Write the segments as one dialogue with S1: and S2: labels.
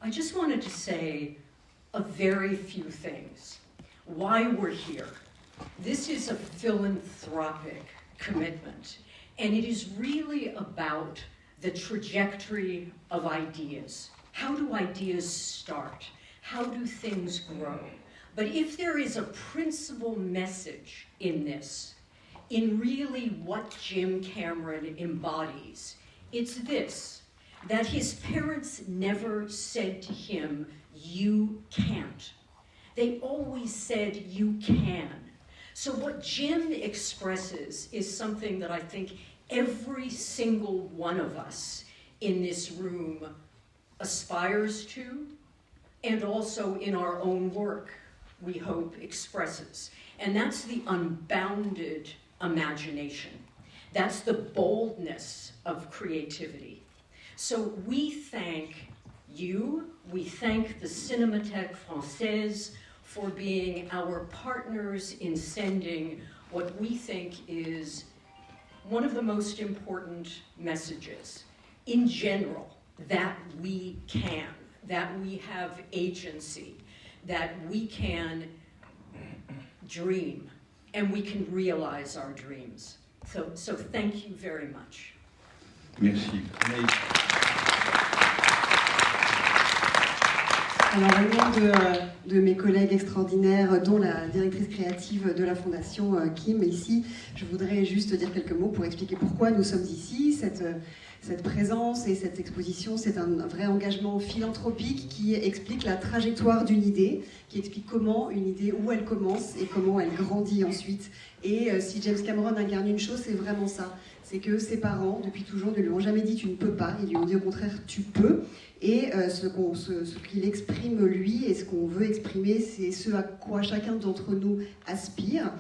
S1: I just wanted to say a very few things. Why we're here. This is a philanthropic commitment, and it is really about the trajectory of ideas. How do ideas start? How do things grow? But if there is a principal message in this, in really what Jim Cameron embodies, it's this, that his parents never said to him, you can't. They always said, you can. So what Jim expresses is something that I think every single one of us in this room aspires to, and also in our own work, we hope, expresses. And that's the unbounded imagination. That's the boldness of creativity. So we thank you, we thank the Cinémathèque Française for being our partners in sending what we think is one of the most important messages in general, that we can, that we have agency, that we can dream, and we can realize our dreams. So thank you very much.
S2: Merci.
S3: Alors, au nom de mes collègues extraordinaires, dont la directrice créative de la Fondation, Kim, ici, je voudrais juste dire quelques mots pour expliquer pourquoi nous sommes ici. Cette présence et cette exposition, c'est un vrai engagement philanthropique qui explique la trajectoire d'une idée, qui explique comment une idée, où elle commence et comment elle grandit ensuite. Et si James Cameron incarne une chose, c'est vraiment ça. C'est que ses parents, depuis toujours, ne lui ont jamais dit « tu ne peux pas », ils lui ont dit au contraire « tu peux ». Et ce qu'il exprime lui et ce qu'on veut exprimer, c'est ce à quoi chacun d'entre nous aspire.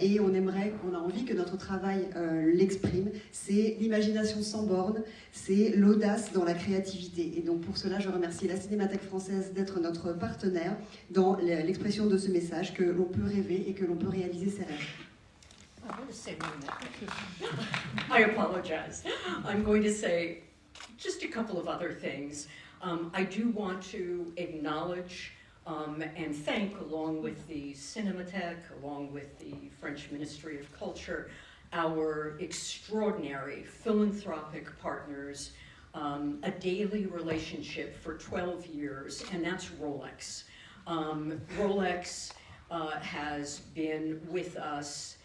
S3: Et on a envie que notre travail l'exprime. C'est l'imagination sans bornes, c'est l'audace dans la créativité. Et donc pour cela, je remercie la Cinémathèque française d'être notre partenaire dans l'expression de ce message, que l'on peut rêver et que l'on peut réaliser ses rêves.
S1: I apologize. I'm going to say just a couple of other things. I do want to acknowledge and thank, along with the Cinémathèque, along with the French Ministry of Culture, our extraordinary philanthropic partners, a daily relationship for 12 years, and that's Rolex. Rolex has been with us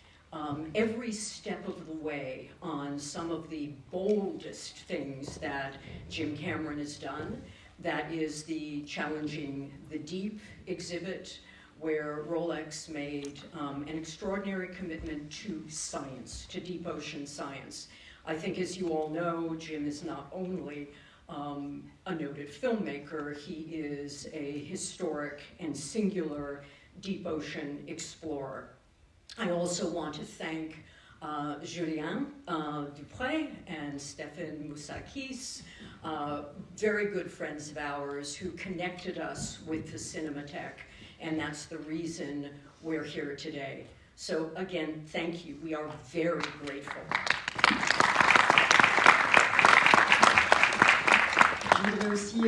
S1: every step of the way on some of the boldest things that Jim Cameron has done. That is the Challenging the Deep exhibit, where Rolex made an extraordinary commitment to science, to deep ocean science. I think, as you all know, Jim is not only a noted filmmaker, he is a historic and singular deep ocean explorer. I also want to thank Julien Dupré and Stéphane Moussakis, very good friends of ours who connected us with the Cinémathèque, and that's the reason we're here today. So again, thank you. We are very grateful.
S3: Je voudrais aussi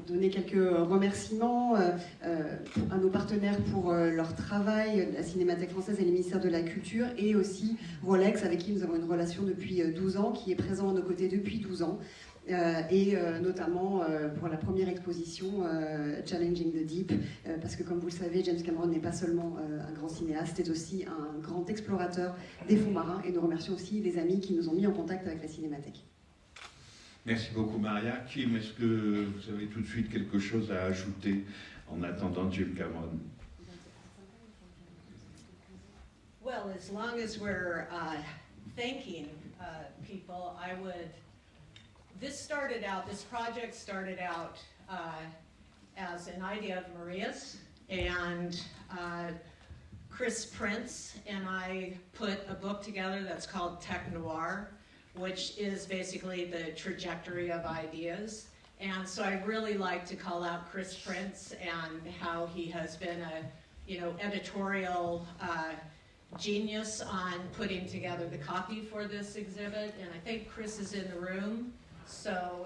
S3: donner quelques remerciements à nos partenaires pour leur travail, la Cinémathèque française et le ministère de la Culture, et aussi Rolex, avec qui nous avons une relation depuis 12 ans, qui est présent à nos côtés depuis 12 ans, et notamment pour la première exposition Challenging the Deep, parce que comme vous le savez, James Cameron n'est pas seulement un grand cinéaste, c'est aussi un grand explorateur des fonds marins, et nous remercions aussi les amis qui nous ont mis en contact avec la Cinémathèque.
S2: Merci beaucoup, Maria. Kim, est-ce que vous avez tout de suite quelque chose à ajouter en attendant Jim Cameron?
S4: Well, as long as we're thanking people, I would... This project started out as an idea of Maria's, and Chris Prince and I put a book together that's called Tech Noir, which is basically the trajectory of ideas. And so I really like to call out Chris Prince and how he has been a, editorial genius on putting together the copy for this exhibit. And I think Chris is in the room. So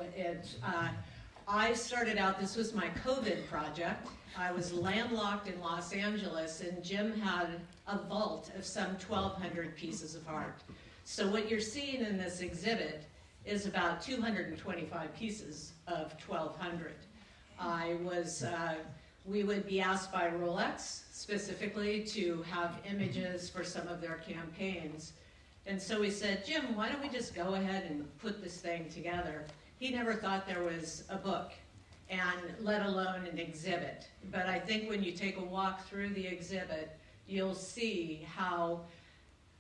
S4: I started out, this was my COVID project. I was landlocked in Los Angeles, and Jim had a vault of some 1,200 pieces of art. So what you're seeing in this exhibit is about 225 pieces of 1,200. We would be asked by Rolex specifically to have images for some of their campaigns. And so we said, Jim, why don't we just go ahead and put this thing together? He never thought there was a book, and let alone an exhibit. But I think when you take a walk through the exhibit, you'll see how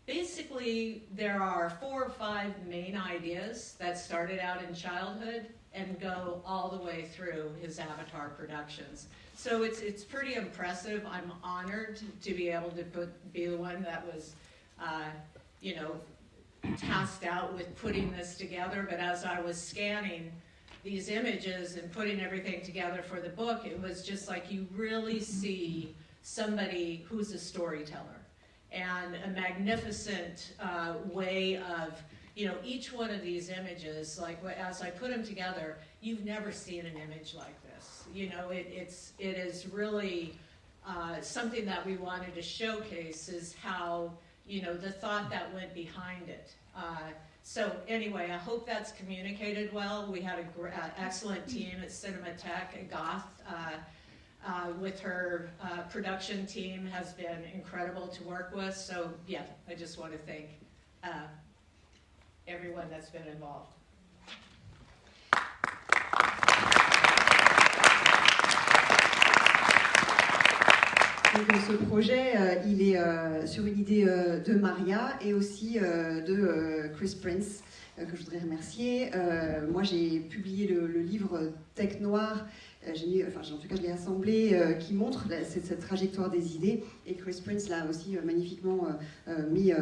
S4: basically there are 4 or 5 main ideas that started out in childhood and go all the way through his Avatar productions. So it's pretty impressive. I'm honored to be able to be the one that was, tasked out with putting this together. But as I was scanning these images and putting everything together for the book, it was just like you really see somebody who's a storyteller, and a magnificent way of, each one of these images, like as I put them together, you've never seen an image like this. It is really something that we wanted to showcase, is how, the thought that went behind it. So anyway, I hope that's communicated well. We had an excellent team at Cinémathèque. Goth, with her production team, has been incredible to work with. So yeah, I just want to thank everyone that's been involved.
S3: Donc, ce projet, il est sur une idée de Maria et aussi de Chris Prince, que je voudrais remercier. Moi, j'ai publié le livre Tech Noir, en tout cas, je l'ai assemblé, qui montre cette trajectoire des idées. Et Chris Prince l'a aussi magnifiquement mis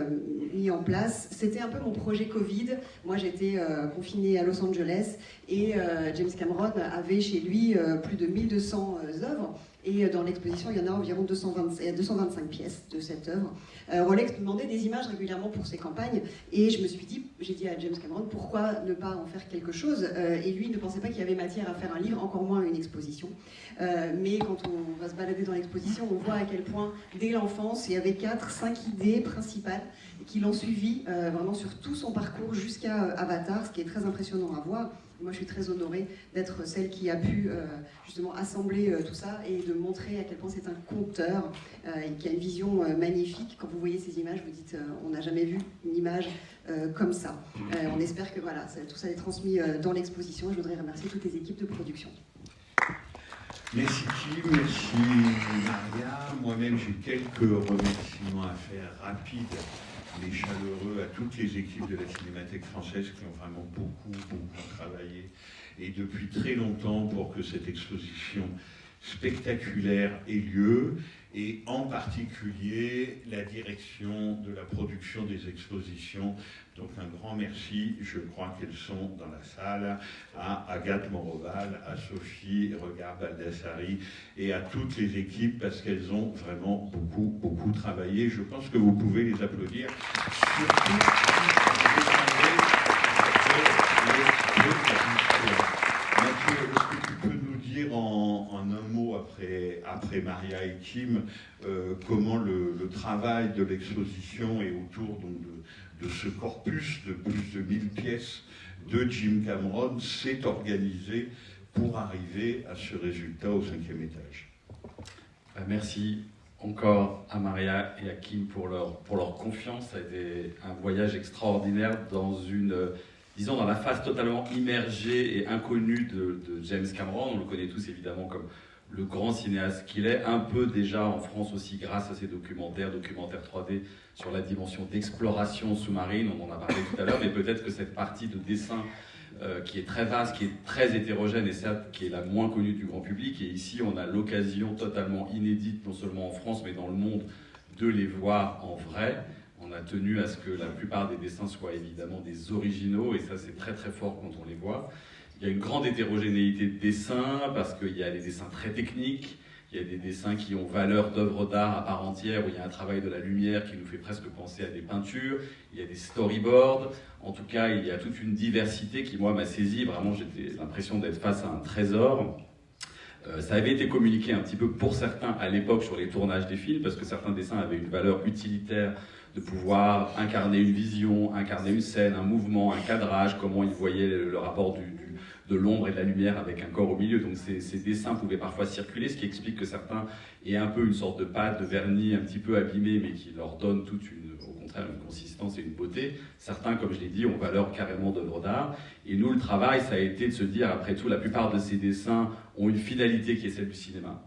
S3: en place. C'était un peu mon projet Covid. Moi, j'étais confinée à Los Angeles et James Cameron avait chez lui plus de 1200 œuvres. Et dans l'exposition, il y en a environ 225 pièces de cette œuvre. Rolex me demandait des images régulièrement pour ses campagnes, et j'ai dit à James Cameron, pourquoi ne pas en faire quelque chose? Et lui ne pensait pas qu'il y avait matière à faire un livre, encore moins une exposition. Mais quand on va se balader dans l'exposition, on voit à quel point, dès l'enfance, il y avait 4-5 idées principales qui l'ont suivi vraiment sur tout son parcours jusqu'à Avatar, ce qui est très impressionnant à voir. Moi, je suis très honorée d'être celle qui a pu justement assembler tout ça et de montrer à quel point c'est un conteur et qui a une vision magnifique. Quand vous voyez ces images, vous dites on n'a jamais vu une image comme ça. On espère que voilà, tout ça est transmis dans l'exposition. Je voudrais remercier toutes les équipes de production.
S2: Merci Kim, merci Maria. Moi-même, j'ai quelques remerciements à faire rapides, mais chaleureux, à toutes les équipes de la Cinémathèque française qui ont vraiment beaucoup travaillé, et depuis très longtemps, pour que cette exposition spectaculaire ait lieu, et en particulier la direction de la production des expositions. Donc un grand merci, je crois qu'elles sont dans la salle, à Agathe Moroval, à Sophie Regard-Baldassari et à toutes les équipes, parce qu'elles ont vraiment beaucoup travaillé. Je pense que vous pouvez les applaudir. Surtout, Mathieu, est-ce que tu peux nous dire en un mot, après Maria et Kim, comment le travail de l'exposition et autour donc, de ce corpus de plus de 1000 pièces de Jim Cameron s'est organisé pour arriver à ce résultat au 5e étage?
S5: Merci encore à Maria et à Kim pour leur confiance. Ça a été un voyage extraordinaire dans dans la phase totalement immergée et inconnue de James Cameron. On le connaît tous évidemment comme le grand cinéaste qu'il est, un peu déjà en France aussi grâce à ses documentaires 3D sur la dimension d'exploration sous-marine, on en a parlé tout à l'heure, mais peut-être que cette partie de dessin qui est très vaste, qui est très hétérogène et certes qui est la moins connue du grand public, et ici on a l'occasion totalement inédite, non seulement en France mais dans le monde, de les voir en vrai. On a tenu à ce que la plupart des dessins soient évidemment des originaux, et ça c'est très fort quand on les voit. Il y a une grande hétérogénéité de dessins, parce qu'il y a des dessins très techniques, il Il y a des dessins qui ont valeur d'œuvre d'art à part entière, où il y a un travail de la lumière qui nous fait presque penser à des peintures. Il y a des storyboards. En tout cas, il y a toute une diversité qui, moi, m'a saisi. Vraiment, j'ai l'impression d'être face à un trésor. Ça avait été communiqué un petit peu pour certains à l'époque sur les tournages des films, parce que certains dessins avaient une valeur utilitaire de pouvoir incarner une vision, incarner une scène, un mouvement, un cadrage, comment ils voyaient le rapport de l'ombre et de la lumière avec un corps au milieu. Donc ces dessins pouvaient parfois circuler, ce qui explique que certains aient un peu une sorte de pâte, de vernis un petit peu abîmé, mais qui leur donne au contraire une consistance et une beauté. Certains, comme je l'ai dit, ont valeur carrément d'œuvre d'art. Et nous, le travail, ça a été de se dire, après tout, la plupart de ces dessins ont une finalité qui est celle du cinéma.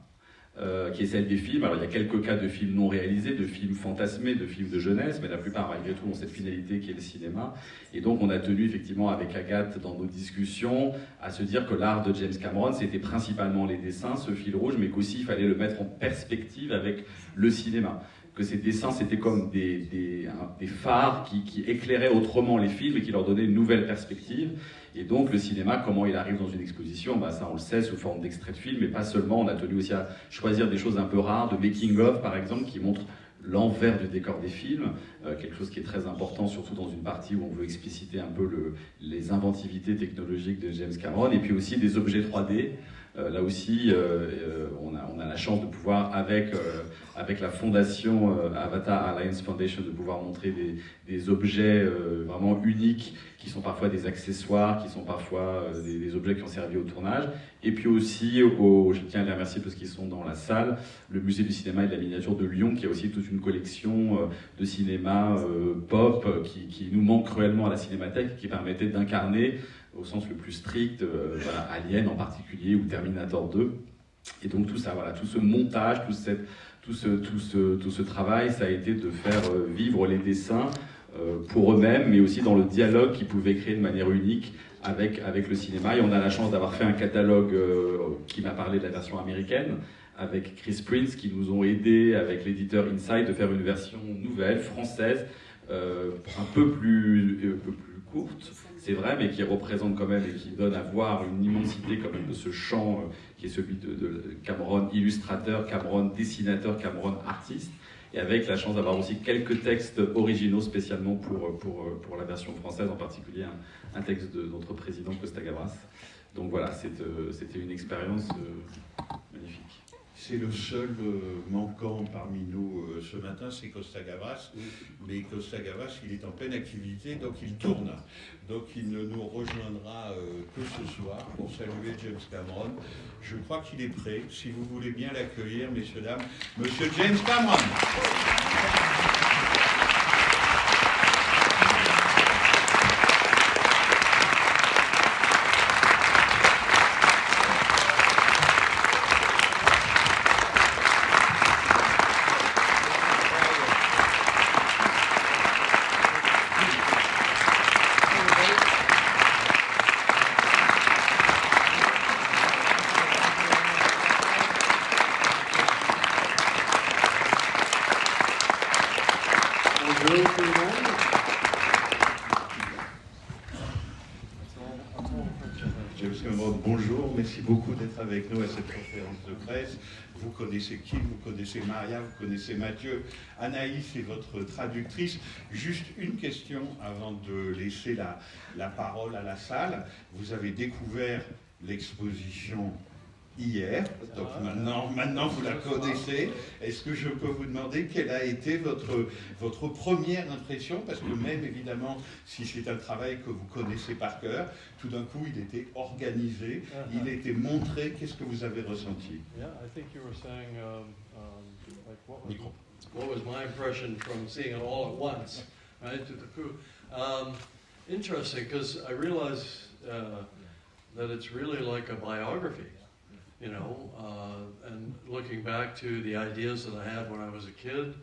S5: Qui est celle des films. Alors il y a quelques cas de films non réalisés, de films fantasmés, de films de jeunesse, mais la plupart malgré tout ont cette finalité qui est le cinéma. Et donc on a tenu effectivement avec Agathe dans nos discussions à se dire que l'art de James Cameron c'était principalement les dessins, ce fil rouge, mais qu'aussi il fallait le mettre en perspective avec le cinéma. Que ces dessins c'était comme des phares qui éclairaient autrement les films et qui leur donnaient une nouvelle perspective. Et donc le cinéma, comment il arrive dans une exposition, ça on le sait sous forme d'extrait de film, mais pas seulement, on a tenu aussi à choisir des choses un peu rares, de making-of par exemple, qui montrent l'envers du décor des films, quelque chose qui est très important, surtout dans une partie où on veut expliciter un peu les inventivités technologiques de James Cameron, et puis aussi des objets 3D. Là aussi, on a la chance de pouvoir, avec la fondation Avatar Alliance Foundation, de pouvoir montrer des objets vraiment uniques, qui sont parfois des accessoires, qui sont parfois des objets qui ont servi au tournage. Et puis aussi, je tiens à les remercier parce qu'ils sont dans la salle, le musée du cinéma et de la miniature de Lyon, qui a aussi toute une collection de cinéma pop qui nous manque cruellement à la Cinémathèque, qui permettait d'incarner au sens le plus strict, Alien en particulier, ou Terminator 2. Et donc tout ça, tout ce montage, tout ce travail, ça a été de faire vivre les dessins pour eux-mêmes, mais aussi dans le dialogue qu'ils pouvaient créer de manière unique avec le cinéma. Et on a la chance d'avoir fait un catalogue qui m'a parlé de la version américaine, avec Chris Prince, qui nous ont aidés avec l'éditeur Inside de faire une version nouvelle, française, un peu plus courte, c'est vrai, mais qui représente quand même et qui donne à voir une immensité quand même de ce champ qui est celui de Cameron illustrateur, Cameron dessinateur, Cameron artiste, et avec la chance d'avoir aussi quelques textes originaux spécialement pour la version française, en particulier un texte de notre président Costa Gavras. Donc voilà, c'était une expérience magnifique.
S2: C'est le seul manquant parmi nous ce matin, c'est Costa Gavras. Mais Costa Gavras, il est en pleine activité, donc il tourne. Donc il ne nous rejoindra que ce soir pour saluer James Cameron. Je crois qu'il est prêt. Si vous voulez bien l'accueillir, messieurs, dames, Monsieur James Cameron. Bonjour, merci beaucoup d'être avec nous à cette conférence de presse. Vous connaissez Kim, vous connaissez Maria, vous connaissez Mathieu. Anaïs est votre traductrice. Juste une question avant de laisser la parole à la salle. Vous avez découvert l'exposition hier, donc maintenant vous la connaissez. Est-ce que je peux vous demander quelle a été votre première impression? Parce que même évidemment, si c'est un travail que vous connaissez par cœur, tout d'un coup il était organisé, il a été montré. Qu'est-ce que vous avez ressenti?
S6: Yeah, I think you were saying, like what was my impression from seeing it all at once, right, to the crew. Interesting, because I realize that it's really like a biography. You know, and looking back to the ideas that I had when I was a kid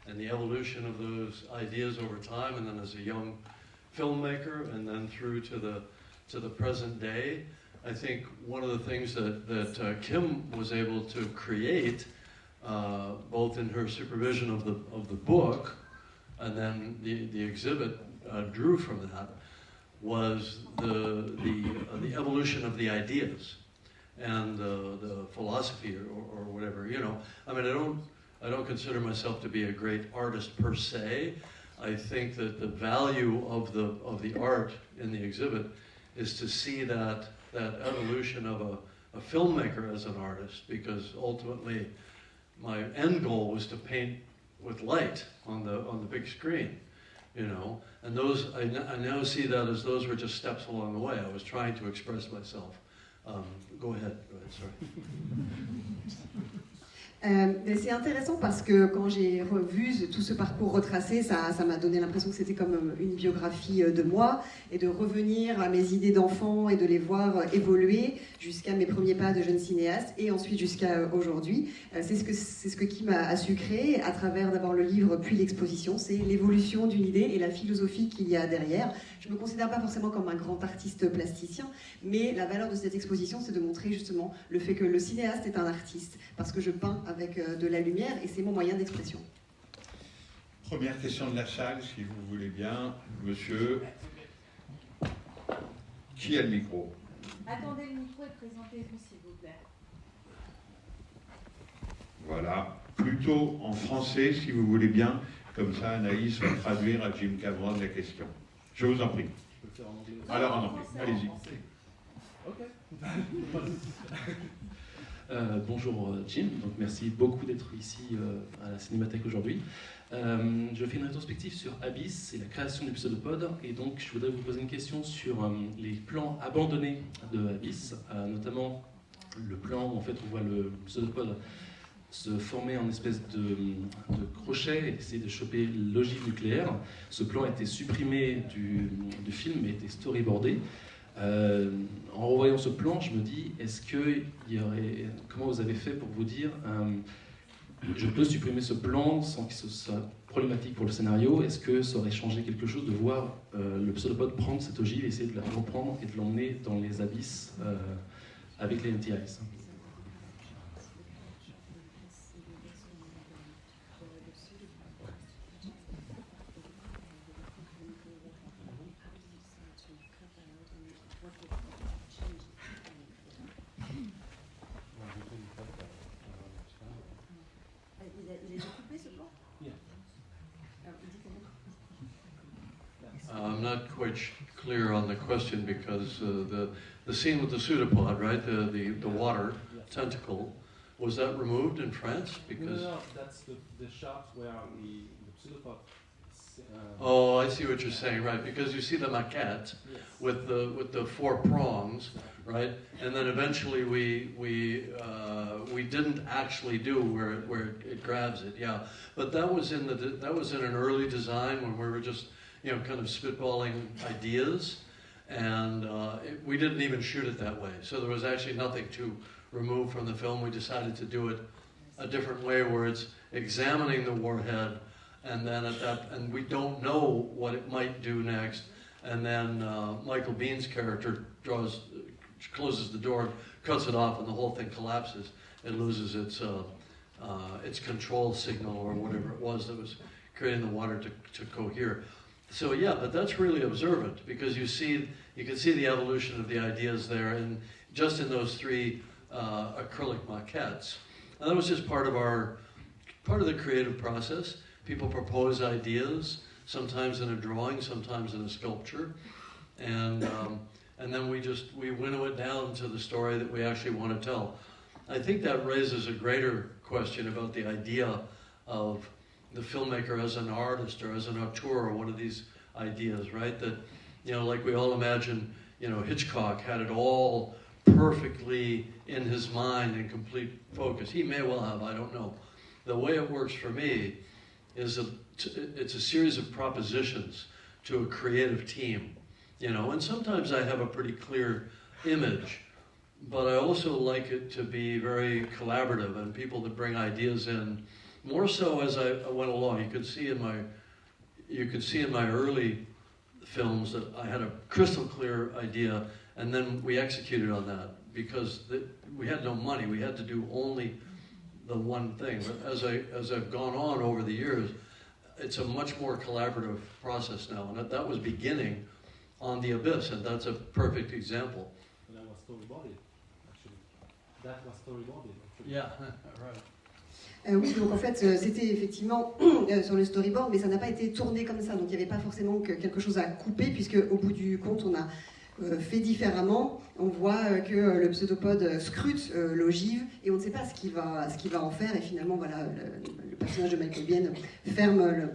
S6: and the evolution of those ideas over time, and then as a young filmmaker, and then through to the present day, I think one of the things that Kim was able to create, both in her supervision of the book, and then the exhibit drew from that, was the evolution of the ideas. And the philosophy or whatever. You know, I mean, I don't consider myself to be a great artist per se. I think that the value of the art in the exhibit is to see that evolution of a filmmaker as an artist, because ultimately my end goal was to paint with light on the big screen, you know, and those I now see that as those were just steps along the way. I was trying to express myself. Go ahead, sorry.
S3: C'est intéressant parce que quand j'ai revu tout ce parcours retracé, ça m'a donné l'impression que c'était comme une biographie de moi, et de revenir à mes idées d'enfant et de les voir évoluer jusqu'à mes premiers pas de jeune cinéaste et ensuite jusqu'à aujourd'hui. C'est ce que Kim a su créer à travers d'abord le livre puis l'exposition, c'est l'évolution d'une idée et la philosophie qu'il y a derrière. Je ne me considère pas forcément comme un grand artiste plasticien, mais la valeur de cette exposition, c'est de montrer justement le fait que le cinéaste est un artiste, parce que je peins avec de la lumière et c'est mon moyen d'expression.
S2: Première question de la salle, si vous voulez bien. Monsieur, qui a le micro?
S7: Attendez le micro et présentez-vous, s'il vous plaît.
S2: Voilà, plutôt en français, si vous voulez bien. Comme ça, Anaïs va traduire à Jim Cameron la question. Je vous en prie.
S8: Je peux le faire en anglais aussi.
S2: Alors en anglais, allez-y.
S8: Ok. Bonjour Jim, donc merci beaucoup d'être ici à la Cinémathèque aujourd'hui. Je fais une rétrospective sur Abyss et la création du pseudopode, et donc je voudrais vous poser une question sur les plans abandonnés de Abyss, notamment le plan où en fait on voit le pseudopode se former en espèce de crochet et essayer de choper l'ogive nucléaire. Ce plan a été supprimé du film et a été storyboardé. En revoyant ce plan, je me dis, comment vous avez fait pour vous dire, je peux supprimer ce plan sans que ce soit problématique pour le scénario? Est-ce que ça aurait changé quelque chose de voir le pseudopode prendre cette ogive, essayer de la reprendre et de l'emmener dans les abysses avec les NTIs?
S6: I'm not quite clear on the question because the scene with the pseudopod, right? The water tentacle, was that removed in France? Because
S8: No, that's the shot where the pseudopod.
S6: Oh, I see what you're saying, right? Because you see the maquette with the four prongs, right? And then eventually we didn't actually do where it grabs it, yeah. But that was in an early design when we were just kind of spitballing ideas, and we didn't even shoot it that way. So there was actually nothing to remove from the film. We decided to do it a different way, where it's examining the warhead. And then and we don't know what it might do next. And then Michael Bihn's character closes the door, cuts it off, and the whole thing collapses. It loses its control signal or whatever it was that was creating the water to cohere. So yeah, but that's really observant, because you can see the evolution of the ideas there, and just in those three acrylic maquettes. And that was just part of the creative process. People propose ideas, sometimes in a drawing, sometimes in a sculpture, and then we winnow it down to the story that we actually want to tell. I think that raises a greater question about the idea of the filmmaker as an artist or as an auteur, or one of these ideas, right? That, like we all imagine, Hitchcock had it all perfectly in his mind in complete focus. He may well have, I don't know. The way it works for me is it's a series of propositions to a creative team, and sometimes I have a pretty clear image, but I also like it to be very collaborative and people that bring ideas in, more so as I went along. You could see in my early films that I had a crystal clear idea, and then we executed on that because we had no money. We had to do only the one thing. But as I've gone on over the years, it's a much more collaborative process now, and that was beginning on The Abyss, and that's a perfect example.
S8: And I was storyboarded, actually. That was storyboarded.
S6: Yeah, right.
S3: Oui, donc en fait, c'était effectivement sur le storyboard, mais ça n'a pas été tourné comme ça. Donc il n'y avait pas forcément quelque chose à couper, puisque au bout du compte, on a fait différemment. On voit que le pseudopode scrute l'ogive et on ne sait pas ce qu'il va en faire. Et finalement, voilà, le personnage de Michael Biehn ferme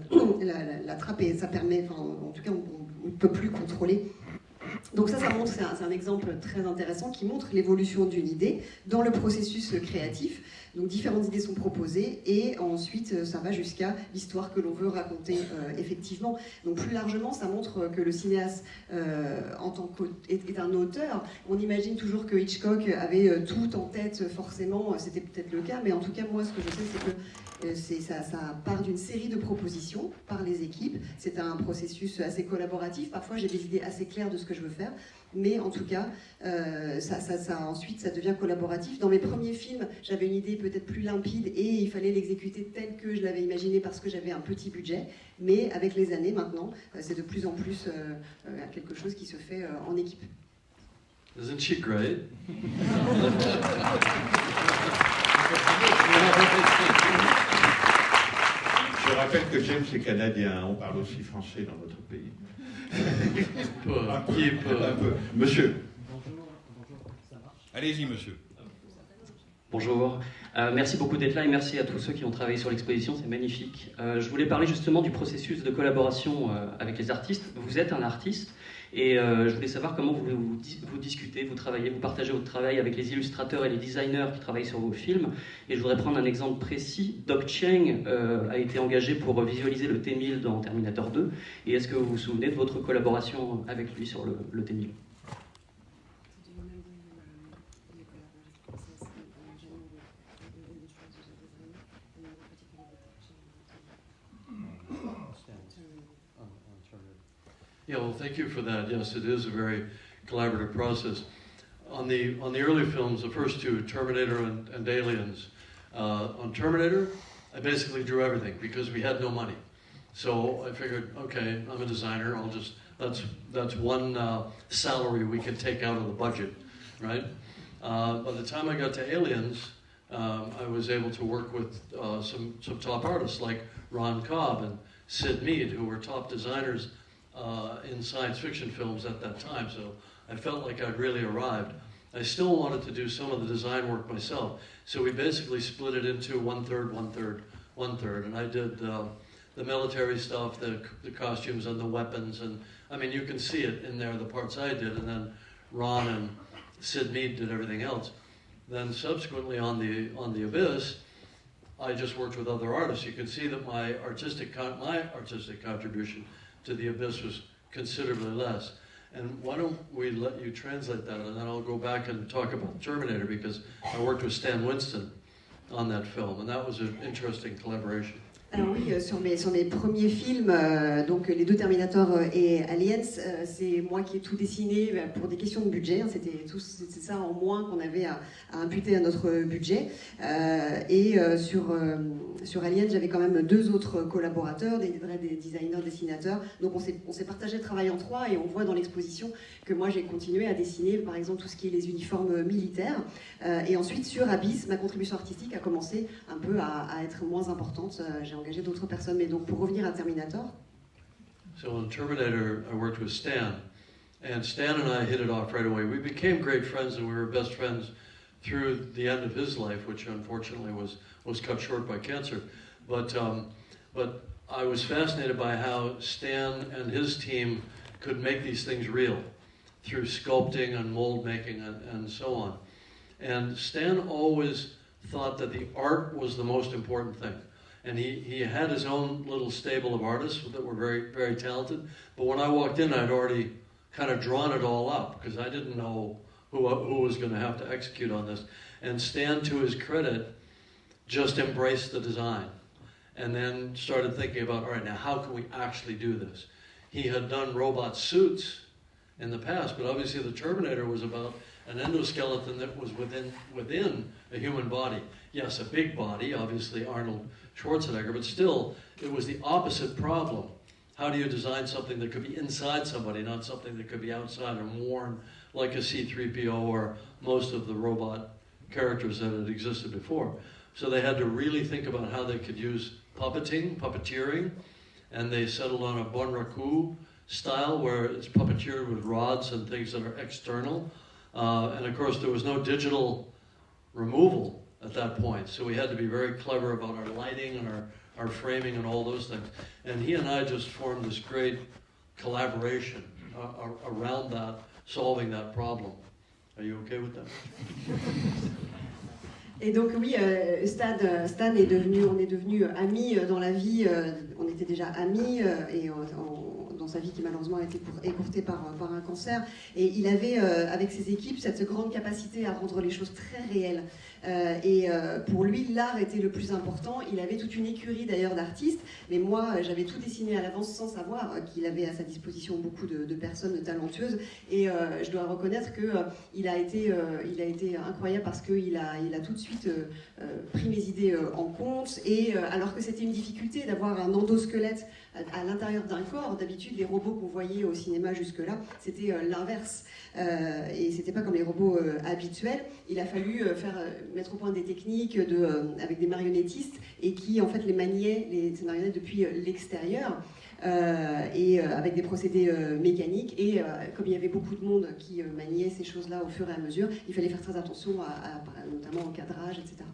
S3: la trappe et ça permet, enfin, en tout cas, on ne peut plus contrôler. Donc ça montre, c'est un exemple très intéressant qui montre l'évolution d'une idée dans le processus créatif. Donc différentes idées sont proposées et ensuite ça va jusqu'à l'histoire que l'on veut raconter effectivement. Donc plus largement, ça montre que le cinéaste en tant est un auteur. On imagine toujours que Hitchcock avait tout en tête forcément, c'était peut-être le cas, mais en tout cas moi ce que je sais c'est que ça part d'une série de propositions par les équipes. C'est un processus assez collaboratif. Parfois j'ai des idées assez claires de ce que je veux faire. Mais en tout cas, ensuite, ça devient collaboratif. Dans mes premiers films, j'avais une idée peut-être plus limpide et il fallait l'exécuter tel que je l'avais imaginé parce que j'avais un petit budget. Mais avec les années, maintenant, c'est de plus en plus quelque chose qui se fait en équipe.
S6: Isn't she great?
S2: Je rappelle que James est canadien, on parle aussi français dans votre pays. Un peu. Monsieur.
S9: Bonjour, ça marche?
S2: Allez-y, monsieur.
S9: Bonjour. Merci beaucoup d'être là et merci à tous ceux qui ont travaillé sur l'exposition, c'est magnifique. Je voulais parler justement du processus de collaboration avec les artistes. Vous êtes un artiste et je voulais savoir comment vous discutez, vous travaillez, vous partagez votre travail avec les illustrateurs et les designers qui travaillent sur vos films. Et je voudrais prendre un exemple précis. Doc Chiang a été engagé pour visualiser le T-1000 dans Terminator 2. Et est-ce que vous vous souvenez de votre collaboration avec lui sur le T-1000?
S6: Yeah, well, thank you for that. Yes, it is a very collaborative process. On the early films, the first two, Terminator and Aliens, on Terminator, I basically drew everything because we had no money. So I figured, okay, I'm a designer. That's one salary we could take out of the budget, right? By the time I got to Aliens, I was able to work with some top artists like Ron Cobb and Sid Mead, who were top designers in science fiction films at that time, so I felt like I'd really arrived. I still wanted to do some of the design work myself, so we basically split it into one-third, and I did the military stuff, the costumes and the weapons, and I mean, you can see it in there, the parts I did, and then Ron and Sid Mead did everything else. Then subsequently on the Abyss, I just worked with other artists. You can see that my artistic contribution to the Abyss was considerably less. And why don't we let you translate that, and then I'll go back and talk about Terminator, because I worked with Stan Winston on that film, and that was an interesting collaboration.
S3: Alors oui, sur mes premiers films, donc les deux Terminator et Aliens, c'est moi qui ai tout dessiné pour des questions de budget. Hein, c'était ça en moins qu'on avait à imputer à notre budget. Et sur Aliens, j'avais quand même deux autres collaborateurs, des designers, dessinateurs. Donc on s'est partagé le travail en trois et on voit dans l'exposition que moi j'ai continué à dessiner, par exemple, tout ce qui est les uniformes militaires. Et ensuite, sur Abyss, ma contribution artistique a commencé un peu à être moins importante. J'ai engagé d'autres personnes, mais donc pour revenir à Terminator.
S6: So on Terminator, I worked with Stan, and Stan and I hit it off right away. We became great friends, and we were best friends through the end of his life, which unfortunately was cut short by cancer. But I was fascinated by how Stan and his team could make these things real through sculpting and mold making and so on. And Stan always thought that the art was the most important thing. And he had his own little stable of artists that were very, very talented. But when I walked in, I'd already kind of drawn it all up because I didn't know who was going to have to execute on this. And Stan, to his credit, just embraced the design and then started thinking about, all right, now how can we actually do this? He had done robot suits in the past, but obviously the Terminator was about an endoskeleton that was within a human body. Yes, a big body, obviously Arnold Schwarzenegger, but still, it was the opposite problem. How do you design something that could be inside somebody, not something that could be outside and worn like a C-3PO or most of the robot characters that had existed before. So they had to really think about how they could use puppeteering, and they settled on a bon raku style where it's puppeteered with rods and things that are external. And of course there was no digital removal at that point, so we had to be very clever about our lighting and our framing and all those things. And he and I just formed this great collaboration around that, solving that problem. Are you okay with that?
S3: Et donc oui, Stan est devenu, on est devenus amis dans la vie, on était déjà amis et dans sa vie qui malheureusement a été écourtée par un cancer. Et il avait, avec ses équipes, cette grande capacité à rendre les choses très réelles. Et pour lui, l'art était le plus important. Il avait toute une écurie d'ailleurs d'artistes, mais moi, j'avais tout dessiné à l'avance sans savoir qu'il avait à sa disposition beaucoup de personnes talentueuses. Et je dois reconnaître qu'il a été incroyable parce qu'il a tout de suite pris mes idées en compte. Et alors que c'était une difficulté d'avoir un endosquelette à l'intérieur d'un corps, d'habitude les robots qu'on voyait au cinéma jusque-là, c'était l'inverse. Et c'était pas comme les robots habituels. Il a fallu mettre au point des techniques avec des marionnettistes et qui en fait les maniaient, ces marionnettes, depuis l'extérieur. Et avec des procédés mécaniques, et comme il y avait beaucoup de monde qui maniait ces choses-là au fur et à mesure, il fallait faire très attention notamment au cadrage, etc.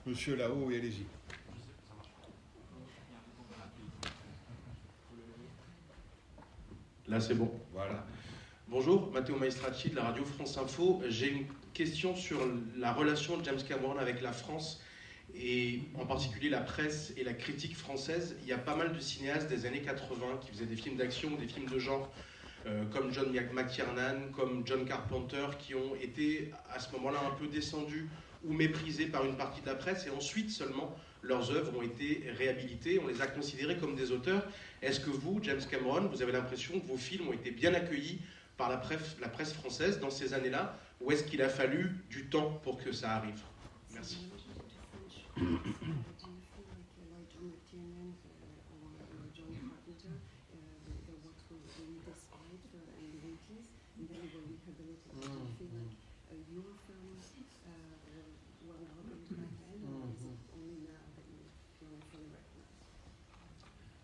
S2: Monsieur là-haut, et allez-y.
S8: Là, c'est bon.
S2: Voilà.
S8: Bonjour, Matteo Maestracci de la radio France Info. J'ai une question sur la relation de James Cameron avec la France et en particulier la presse et la critique française. Il y a pas mal de cinéastes des années 80 qui faisaient des films d'action, des films de genre, comme John McTiernan, comme John Carpenter, qui ont été à ce moment-là un peu descendus ou méprisés par une partie de la presse, et ensuite seulement leurs œuvres ont été réhabilitées, on les a considérés comme des auteurs. Est-ce que vous, James Cameron, vous avez l'impression que vos films ont été bien accueillis par la presse française dans ces années-là, ou est-ce qu'il a fallu du temps pour que ça arrive? Merci.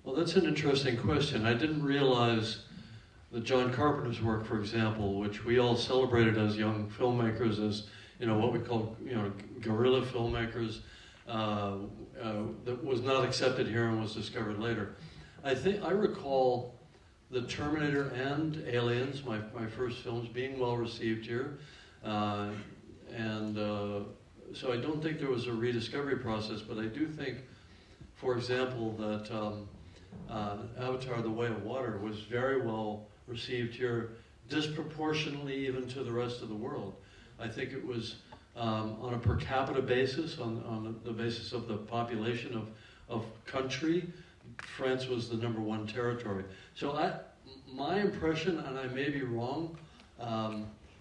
S6: Well, that's an interesting question. I didn't realize that John Carpenter's work, for example, which we all celebrated as young filmmakers, as what we call guerrilla filmmakers, that was not accepted here and was discovered later. I recall The Terminator and Aliens, my first films, being well received here, so I don't think there was a rediscovery process, but I do think, for example, that Avatar: The Way of Water was very well received here, disproportionately even to the rest of the world. I think it was on a per capita basis, on the basis of the population of country, France was the #1 territory. So my impression, and I may be wrong,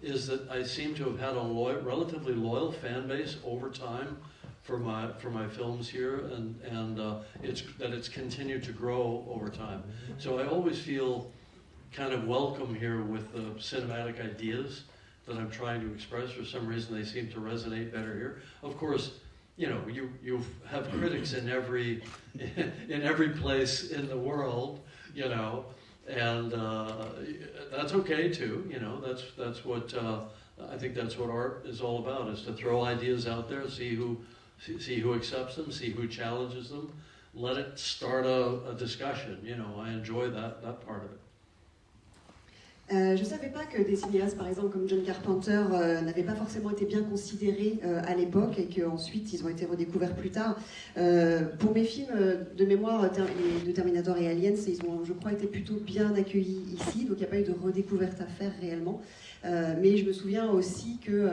S6: is that I seem to have had a relatively loyal fan base over time for my films here, and it's continued to grow over time. So I always feel kind of welcome here with the cinematic ideas that I'm trying to express. For some reason, they seem to resonate better here. Of course, you have critics in every place in the world, and that's okay too. That's what I think. That's what art is all about: is to throw ideas out there, see who accepts them, see who challenges them, let it start a discussion. I enjoy that part of it.
S3: Je ne savais pas que des cinéastes, par exemple, comme John Carpenter, n'avaient pas forcément été bien considérés à l'époque et qu'ensuite ils ont été redécouverts plus tard. Pour mes films de mémoire, de Terminator et Aliens, ils ont, je crois, été plutôt bien accueillis ici, donc il n'y a pas eu de redécouverte à faire réellement. Mais je me souviens aussi que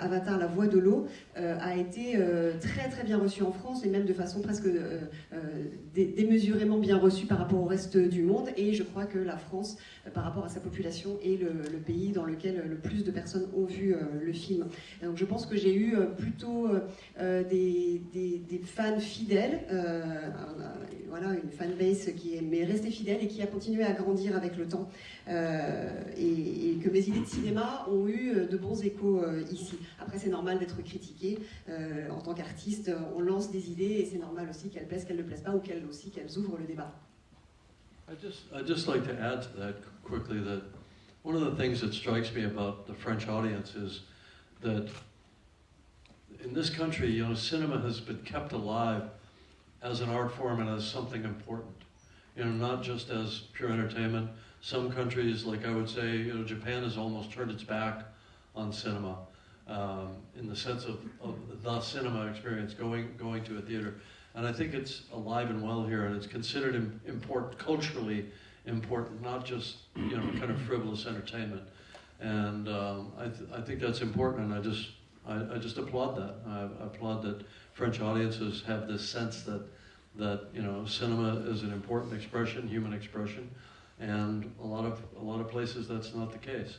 S3: Avatar, la voix de l'eau, a été très très bien reçu en France, et même de façon presque démesurément bien reçue par rapport au reste du monde. Et je crois que la France, par rapport à sa population population et le pays dans lequel le plus de personnes ont vu le film. Et donc je pense que j'ai eu plutôt des fans fidèles, voilà, une fanbase qui m'est restée fidèle et qui a continué à grandir avec le temps, et que mes idées de cinéma ont eu de bons échos ici. Après, c'est normal d'être critiqué. En tant qu'artiste, on lance des idées et c'est normal aussi qu'elles plaisent, qu'elles ne plaisent pas, ou qu'elles ouvrent le débat.
S6: I'd just like to add to that quickly that one of the things that strikes me about the French audience is that in this country, you know, cinema has been kept alive as an art form and as something important. You know, not just as pure entertainment. Some countries, like I would say, you know, Japan has almost turned its back on cinema in the sense of the cinema experience, going to a theater. And I think it's alive and well here, and it's considered important, culturally important, not just, you know, kind of frivolous entertainment. And I think that's important, and I just applaud that. I applaud that French audiences have this sense that you know, cinema is an important expression, human expression, and a lot of places that's not the case.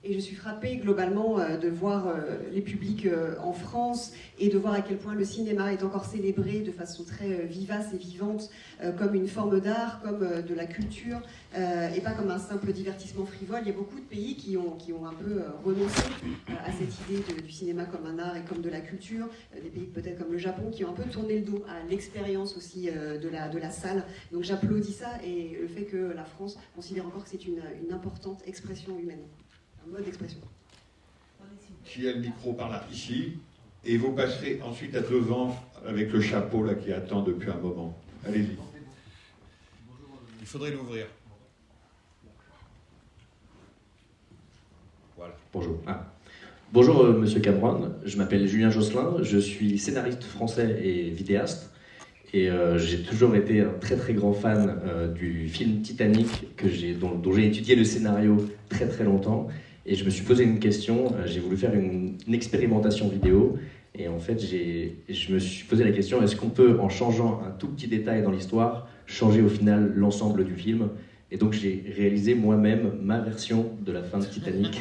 S3: Et je suis frappée globalement de voir les publics en France et de voir à quel point le cinéma est encore célébré de façon très vivace et vivante, comme une forme d'art, comme de la culture, et pas comme un simple divertissement frivole. Il y a beaucoup de pays qui ont un peu renoncé à cette idée du cinéma comme un art et comme de la culture. Des pays peut-être comme le Japon qui ont un peu tourné le dos à l'expérience aussi de la salle. Donc j'applaudis ça, et le fait que la France considère encore que c'est une importante expression humaine. Un mode d'expression.
S2: Qui a le micro par là, ici, et vous passerez ensuite à devant avec le chapeau là qui attend depuis un moment. Allez-y.
S10: Il faudrait l'ouvrir. Voilà.
S11: Bonjour. Bonjour Monsieur Cameron, je m'appelle Julien Josselin, je suis scénariste français et vidéaste. Et j'ai toujours été un très très grand fan du film Titanic dont j'ai étudié le scénario très très longtemps. Et je me suis posé une question, j'ai voulu faire une expérimentation vidéo. Et en fait, je me suis posé la question, est-ce qu'on peut, en changeant un tout petit détail dans l'histoire, changer au final l'ensemble du film? Et donc j'ai réalisé moi-même ma version de la fin de Titanic.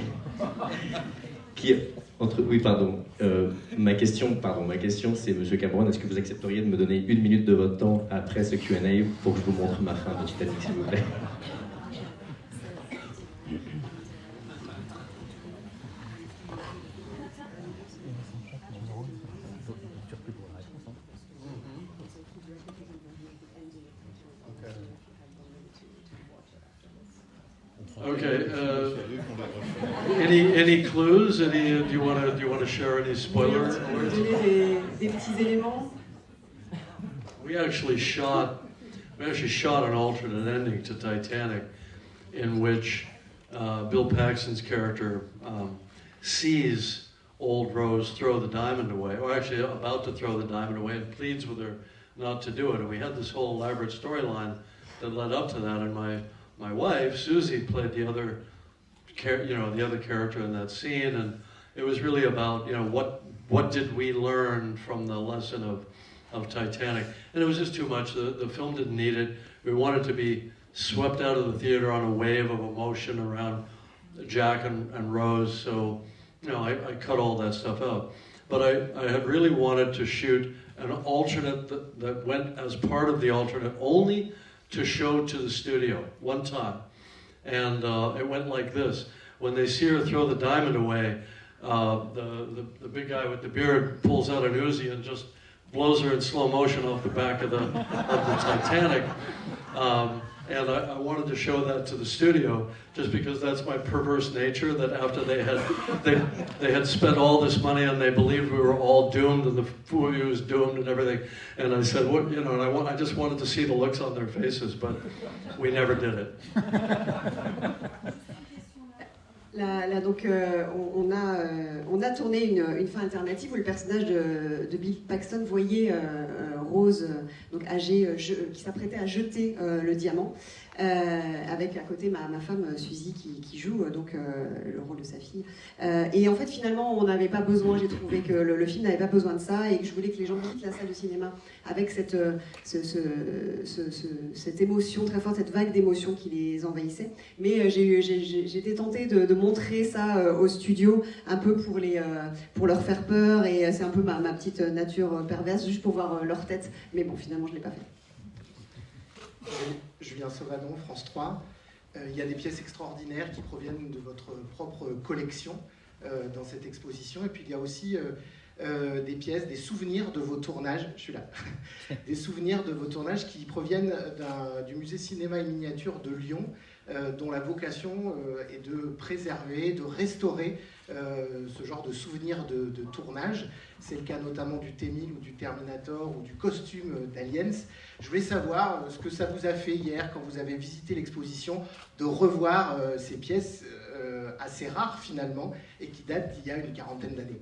S11: Ma question c'est, Monsieur Cameron, est-ce que vous accepteriez de me donner 1 minute de votre temps après ce Q&A pour que je vous montre ma fin de Titanic, s'il vous plaît?
S6: Okay. Any clues? Do you want to share any spoiler alerts?
S3: Des petits éléments.
S6: We actually shot an alternate ending to Titanic, in which Bill Paxton's character sees old Rose throw the diamond away, or actually about to throw the diamond away, and pleads with her not to do it. And we had this whole elaborate storyline that led up to that, and my wife, Susie, played the other character in that scene, and it was really about, you know, what did we learn from the lesson of Titanic. And it was just too much. The film didn't need it. We wanted to be swept out of the theater on a wave of emotion around Jack and Rose, so, you know, I cut all that stuff out. But I had really wanted to shoot an alternate that went as part of the alternate only to show to the studio one time. And it went like this. When they see her throw the diamond away, the big guy with the beard pulls out an Uzi and just blows her in slow motion off the back of the Titanic. And I wanted to show that to the studio, just because that's my perverse nature, that after they had spent all this money and they believed we were all doomed and the movie was doomed and everything. And I said, what, you know, and I just wanted to see the looks on their faces, but we never did it.
S3: Donc, on a tourné une fin alternative où le personnage de Bill Paxton voyait Rose, donc âgée, qui s'apprêtait à jeter le diamant. avec à côté ma femme Suzy qui joue donc le rôle de sa fille. Et en fait, finalement, on n'avait pas besoin, j'ai trouvé que le film n'avait pas besoin de ça et que je voulais que les gens quittent la salle de cinéma avec cette émotion très forte, cette vague d'émotions qui les envahissait. Mais j'ai été tentée de montrer ça au studio, un peu pour leur faire peur, et c'est un peu ma petite nature perverse, juste pour voir leur tête. Mais bon, finalement, je ne l'ai pas fait.
S12: Julien Sauvadon, France 3. Il y a des pièces extraordinaires qui proviennent de votre propre collection dans cette exposition. Et puis il y a aussi des pièces, des souvenirs de vos tournages. Je suis là. Des souvenirs de vos tournages qui proviennent du musée Cinéma et Miniature de Lyon, dont la vocation est de préserver, de restaurer ce genre de souvenirs de tournage. C'est le cas notamment du T-1000 ou du Terminator ou du costume d'Aliens. Je voulais savoir ce que ça vous a fait hier quand vous avez visité l'exposition de revoir ces pièces assez rares finalement et qui datent d'il y a une quarantaine d'années.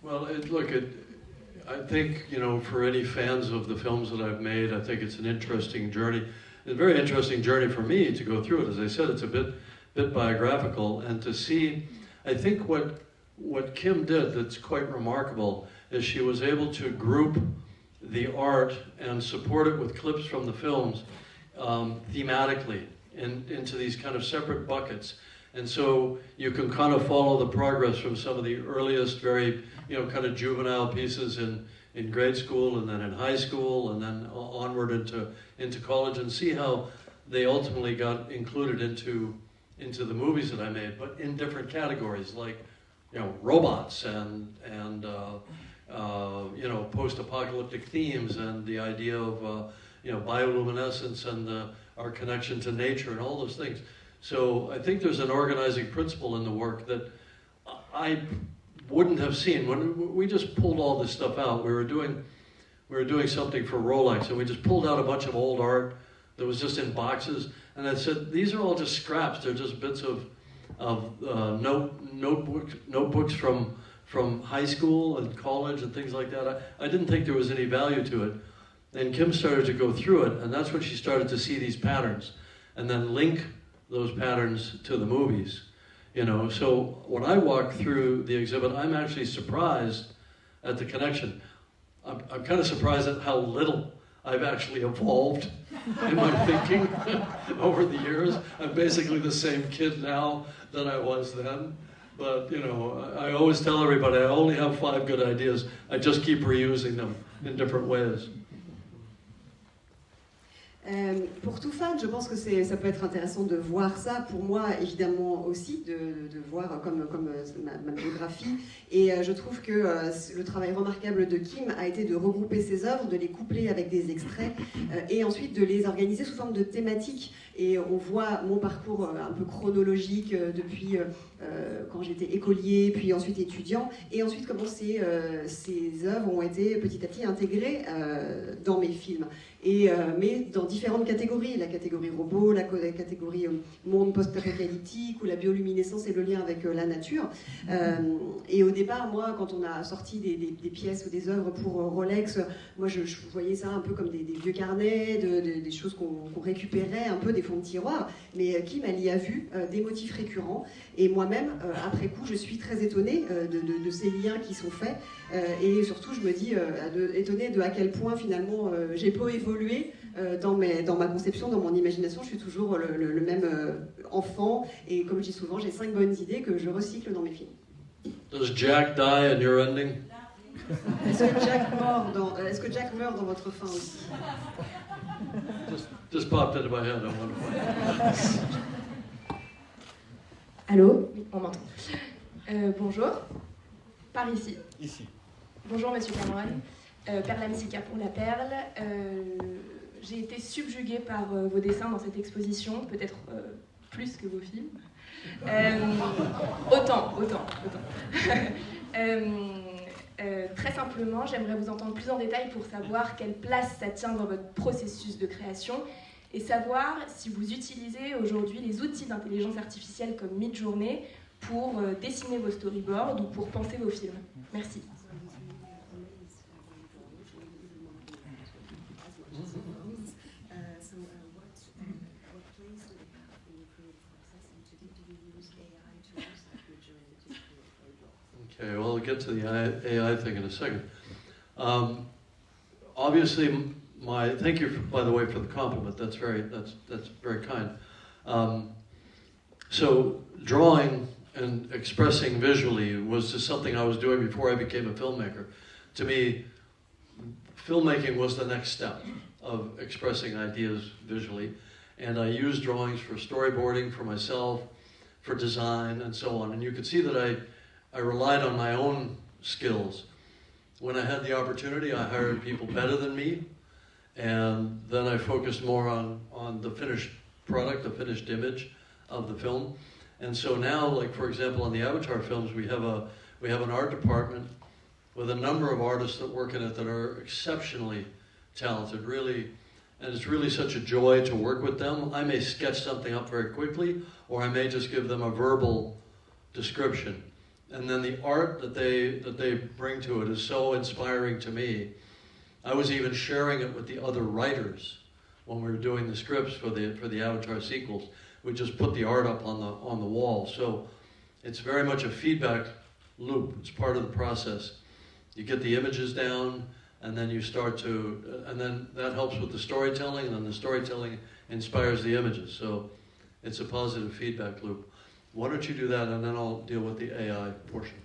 S6: Well, I think, for any fans of the films that I've made, I think it's an interesting journey. It's a very interesting journey for me to go through it. As I said, it's a bit biographical, and to see, I think what Kim did that's quite remarkable is she was able to group the art and support it with clips from the films thematically into these kind of separate buckets. And so you can kind of follow the progress from some of the earliest very, kind of juvenile pieces in grade school and then in high school and then onward into college, and see how they ultimately got included into the movies that I made, but in different categories like, robots and post-apocalyptic themes and the idea of, bioluminescence and our connection to nature and all those things. So I think there's an organizing principle in the work that I wouldn't have seen when we just pulled all this stuff out. We were doing something for Rolex, and we just pulled out a bunch of old art that was just in boxes, and I said, these are all just scraps. They're just bits of notebooks from high school and college and things like that. I didn't think there was any value to it. And Kim started to go through it, and that's when she started to see these patterns and then link those patterns to the movies. So when I walk through the exhibit, I'm actually surprised at the connection. I'm kind of surprised at how little I've actually evolved in my thinking over the years. I'm basically the same kid now that I was then. But, I always tell everybody I only have 5 good ideas. I just keep reusing them in different ways.
S3: Pour tout fan, je pense que ça peut être intéressant de voir ça. Pour moi, évidemment aussi, de voir comme ma biographie. Et je trouve que le travail remarquable de Kim a été de regrouper ses œuvres, de les coupler avec des extraits et ensuite de les organiser sous forme de thématiques. Et on voit mon parcours un peu chronologique depuis quand j'étais écolier, puis ensuite étudiant, et ensuite comment ces œuvres ont été petit à petit intégrées dans mes films. Mais dans différentes catégories, la catégorie robot, la catégorie monde post-apocalyptique, ou la bioluminescence et le lien avec la nature. Et au départ, moi, quand on a sorti des pièces ou des œuvres pour Rolex, moi je voyais ça un peu comme des vieux carnets, des choses qu'on récupérait, un peu des fonds de tiroir. Mais Kim, elle y a vu des motifs récurrents. Et moi-même, après coup, je suis très étonnée de ces liens qui sont faits. Et surtout, je me dis, étonnée de à quel point finalement j'ai peu évolué dans ma conception, dans mon imagination. Je suis toujours le même enfant. Et comme je dis souvent, j'ai 5 bonnes idées que je recycle dans mes films.
S6: Does Jack die in your ending?
S3: Est-ce que Jack meurt dans votre fin aussi?
S6: Just popped into my head. I wonder why.
S13: Allô? Oui, on m'entend. Bonjour. Par ici.
S10: Ici.
S13: Bonjour, monsieur Cameron. Perla Messica pour la Perle. J'ai été subjuguée par vos dessins dans cette exposition, peut-être plus que vos films. Autant. Très simplement, j'aimerais vous entendre plus en détail pour savoir quelle place ça tient dans votre processus de création et savoir si vous utilisez aujourd'hui les outils d'intelligence artificielle comme Midjourney pour dessiner vos storyboards ou pour penser vos films. Merci.
S6: Okay, well, I'll get to the AI thing in a second. Obviously, thank you, by the way, for the compliment. That's very kind. So drawing and expressing visually was just something I was doing before I became a filmmaker. To me, filmmaking was the next step of expressing ideas visually. And I used drawings for storyboarding, for myself, for design, and so on. And you could see that I relied on my own skills. When I had the opportunity, I hired people better than me, and then I focused more on the finished product, the finished image of the film. And so now, like for example, on the Avatar films, we have an art department with a number of artists that work in it that are exceptionally talented, really, and it's really such a joy to work with them. I may sketch something up very quickly, or I may just give them a verbal description. And then the art that they bring to it is so inspiring to me. I was even sharing it with the other writers when we were doing the scripts for the Avatar sequels. We just put the art up on the wall. So it's very much a feedback loop. It's part of the process. You get the images down, and then you start to, and then that helps with the storytelling, and then the storytelling inspires the images. So it's a positive feedback loop. Why don't you do that, and then I'll deal with the AI portion.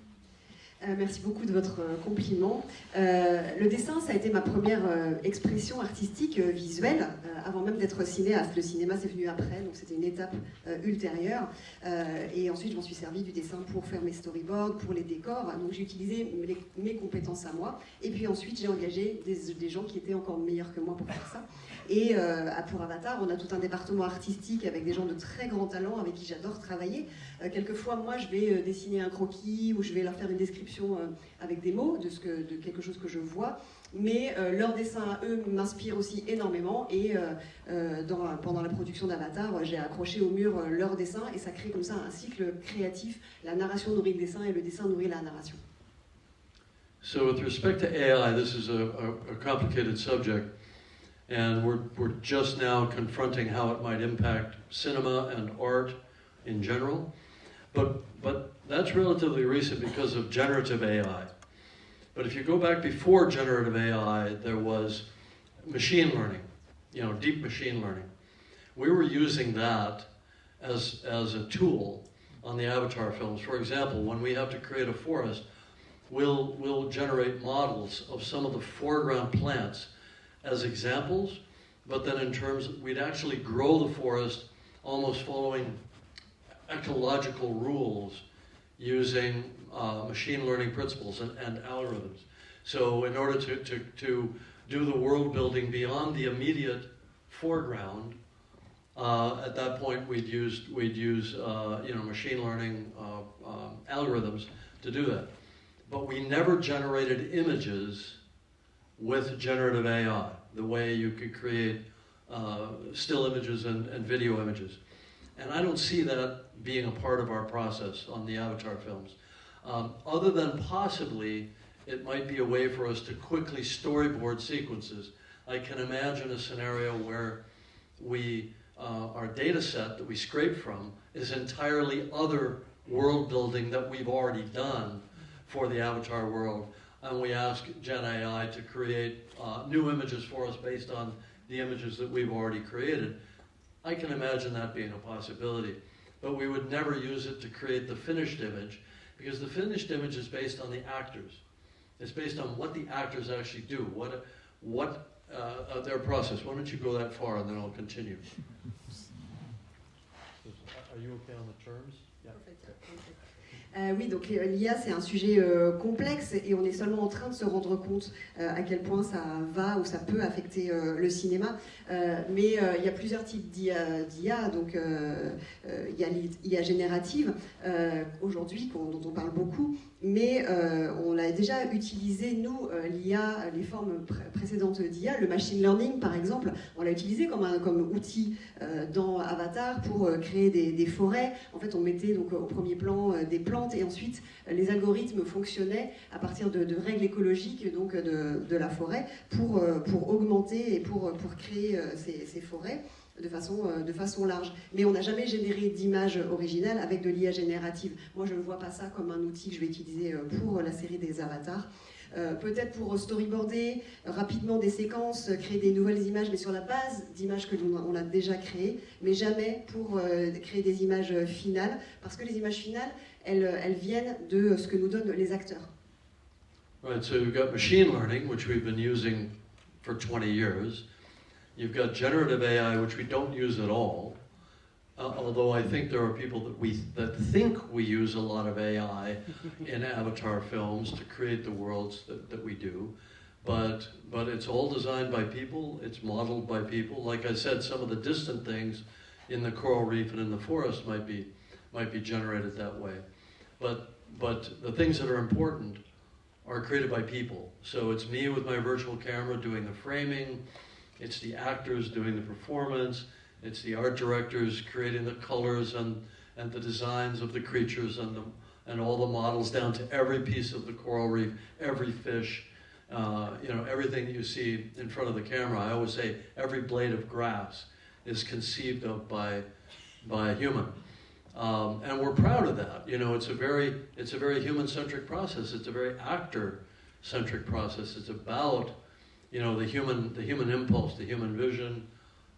S3: Merci beaucoup de votre compliment. Le dessin, ça a été ma première expression artistique visuelle, avant même d'être cinéaste. Le cinéma, c'est venu après, donc c'était une étape ultérieure. Et ensuite, je m'en suis servi du dessin pour faire mes storyboards, pour les décors. Donc j'ai utilisé mes compétences à moi. Et puis ensuite, j'ai engagé des gens qui étaient encore meilleurs que moi pour faire ça. Et pour Avatar, on a tout un département artistique avec des gens de très grand talent avec qui j'adore travailler. Quelquefois, moi, je vais dessiner un croquis ou je vais leur faire une description avec des mots de quelque chose que je vois. Mais leur dessin à eux m'inspire aussi énormément. Et pendant la production d'Avatar, j'ai accroché au mur leur dessin et ça crée comme ça un cycle créatif. La narration nourrit le dessin et le dessin nourrit la narration.
S6: So with respect to AI, this is a complicated subject. And we're just now confronting how it might impact cinema and art in general. But that's relatively recent because of generative AI. But if you go back before generative AI, there was machine learning, deep machine learning. We were using that as a tool on the Avatar films. For example, when we have to create a forest, we'll generate models of some of the foreground plants as examples, but then in terms, we'd actually grow the forest almost following ecological rules using machine learning principles and algorithms. So in order to do the world building beyond the immediate foreground, at that point we'd use machine learning algorithms to do that. But we never generated images with generative AI, the way you could create still images and video images. And I don't see that being a part of our process on the Avatar films. Other than possibly, it might be a way for us to quickly storyboard sequences. I can imagine a scenario where our data set that we scrape from is entirely other world building that we've already done for the Avatar world. And we ask Gen AI to create new images for us based on the images that we've already created. I can imagine that being a possibility. But we would never use it to create the finished image, because the finished image is based on the actors. It's based on what the actors actually do, what their process. Why don't you go that far, and then I'll continue. Are you okay on the terms?
S3: Yeah. Oui, donc l'IA, c'est un sujet complexe et on est seulement en train de se rendre compte à quel point ça va ou ça peut affecter le cinéma. Mais il y a plusieurs types d'IA. Donc il y a l'IA générative aujourd'hui dont on parle beaucoup, mais on l'a déjà utilisé, nous, l'IA, les formes précédentes d'IA, le machine learning par exemple, on l'a utilisé comme outil dans Avatar pour créer des forêts. En fait, on mettait donc au premier plan des plantes et ensuite les algorithmes fonctionnaient à partir de règles écologiques donc de la forêt pour augmenter et pour créer ces forêts de façon large. Mais on n'a jamais généré d'image originale avec de l'IA générative. Moi, je ne vois pas ça comme un outil que je vais utiliser pour la série des avatars. Peut-être pour storyboarder rapidement des séquences, créer des nouvelles images, mais sur la base d'images que on a déjà créées, mais jamais pour créer des images finales, parce que les images finales, elles viennent de ce que nous donnent les acteurs.
S6: Right, so you've got machine learning, which we've been using for 20 years. You've got generative AI, which we don't use at all. Although I think there are people that think we use a lot of AI in Avatar films to create the worlds that we do, but it's all designed by people. It's modeled by people. Like I said, some of the distant things in the coral reef and in the forest might be generated that way, but the things that are important are created by people. So it's me with my virtual camera doing the framing. It's the actors doing the performance. It's the art directors creating the colors and the designs of the creatures and all the models down to every piece of the coral reef, every fish, everything that you see in front of the camera. I always say every blade of grass is conceived of by a human. And we're proud of that. It's a very human-centric process. It's a very actor-centric process. It's about, the human impulse, the human vision,